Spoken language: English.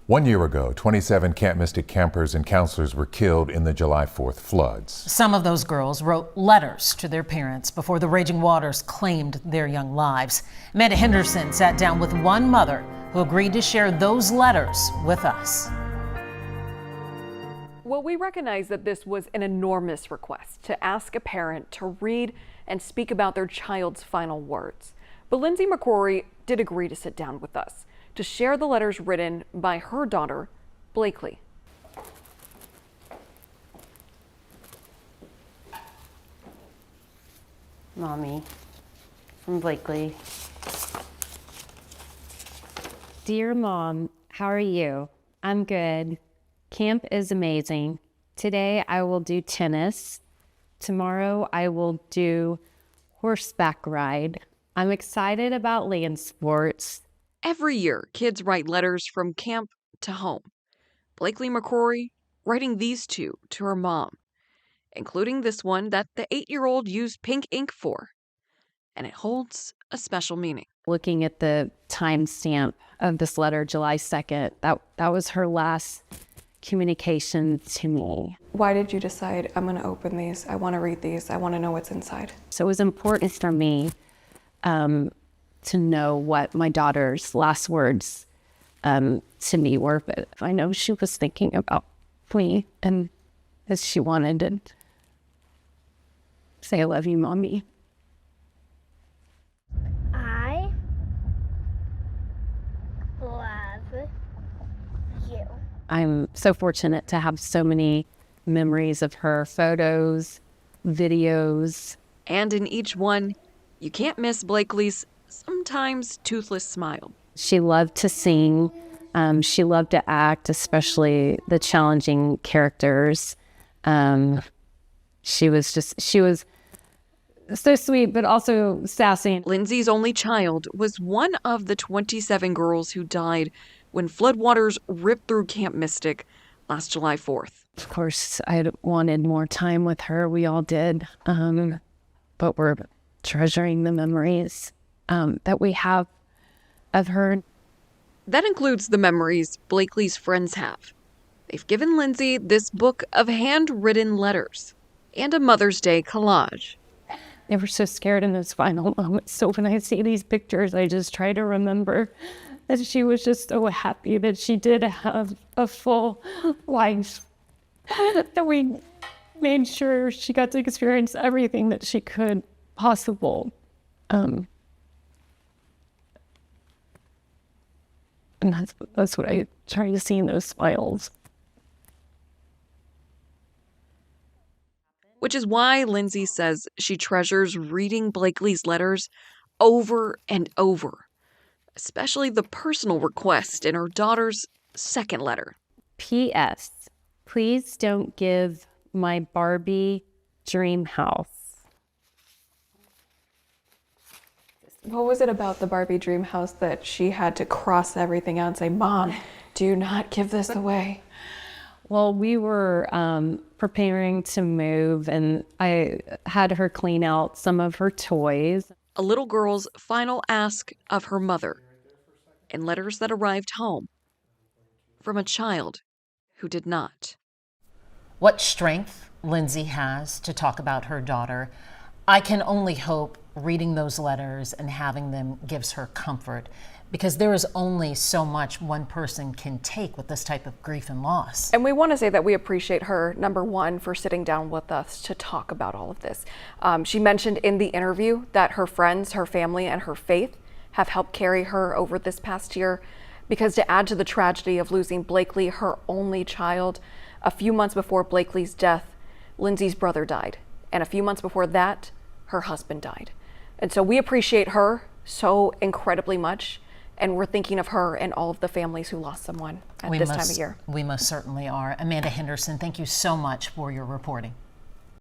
1 year ago, 27 Camp Mystic campers and counselors were killed in the July 4th floods. Some of those girls wrote letters to their parents before the raging waters claimed their young lives. Amanda Henderson sat down with one mother who agreed to share those letters with us. Well, we recognize that this was an enormous request to ask a parent to read and speak about their child's final words. But Lindsey McCrory did agree to sit down with us to share the letters written by her daughter, Blakely. Mommy, from Blakely. Dear Mom, how are you? I'm good. Camp is amazing. Today I will do tennis. Tomorrow I will do horseback ride. I'm excited about land sports. Every year, kids write letters from camp to home. Blakely McCrory writing these two to her mom, including this one that the 8-year-old used pink ink for. And it holds a special meaning. Looking at the timestamp of this letter, July 2nd, that was her last communication to me. Why did you decide, I'm going to open these, I want to read these, I want to know what's inside? So it was important for me to know what my daughter's last words to me were, but I know she was thinking about me and as she wanted to say, I love you, Mommy. I love you. I'm so fortunate to have so many memories of her, photos, videos. And in each one, you can't miss Blakely's sometimes toothless smile. She loved to sing. She loved to act, especially the challenging characters. She was so sweet, but also sassy. Lindsey's only child was one of the 27 girls who died when floodwaters ripped through Camp Mystic last July 4th. Of course, I had wanted more time with her. We all did. But we're treasuring the memories that we have of her. That includes the memories Blakely's friends have. They've given Lindsey this book of handwritten letters and a Mother's Day collage. They were so scared in those final moments. So when I see these pictures, I just try to remember that she was just so happy that she did have a full life, that we made sure she got to experience everything that she could possible. And that's what I try to see in those smiles. Which is why Lindsey says she treasures reading Blakely's letters over and over, especially the personal request in her daughter's second letter. P.S. Please don't give my Barbie dream house. What was it about the Barbie dream house that she had to cross everything out and say, Mom, do not give this away? Well, we were preparing to move, and I had her clean out some of her toys. A little girl's final ask of her mother, and letters that arrived home from a child who did not. What strength Lindsey has to talk about her daughter. I can only hope reading those letters and having them gives her comfort, because there is only so much one person can take with this type of grief and loss. And we want to say that we appreciate her, number one, for sitting down with us to talk about all of this. She mentioned in the interview that her friends, her family, and her faith have helped carry her over this past year, because to add to the tragedy of losing Blakely, her only child, a few months before Blakely's death, Lindsey's brother died. And a few months before that, her husband died. And so we appreciate her so incredibly much. And we're thinking of her and all of the families who lost someone at this time of year. We most certainly are. Amanda Henderson, thank you so much for your reporting.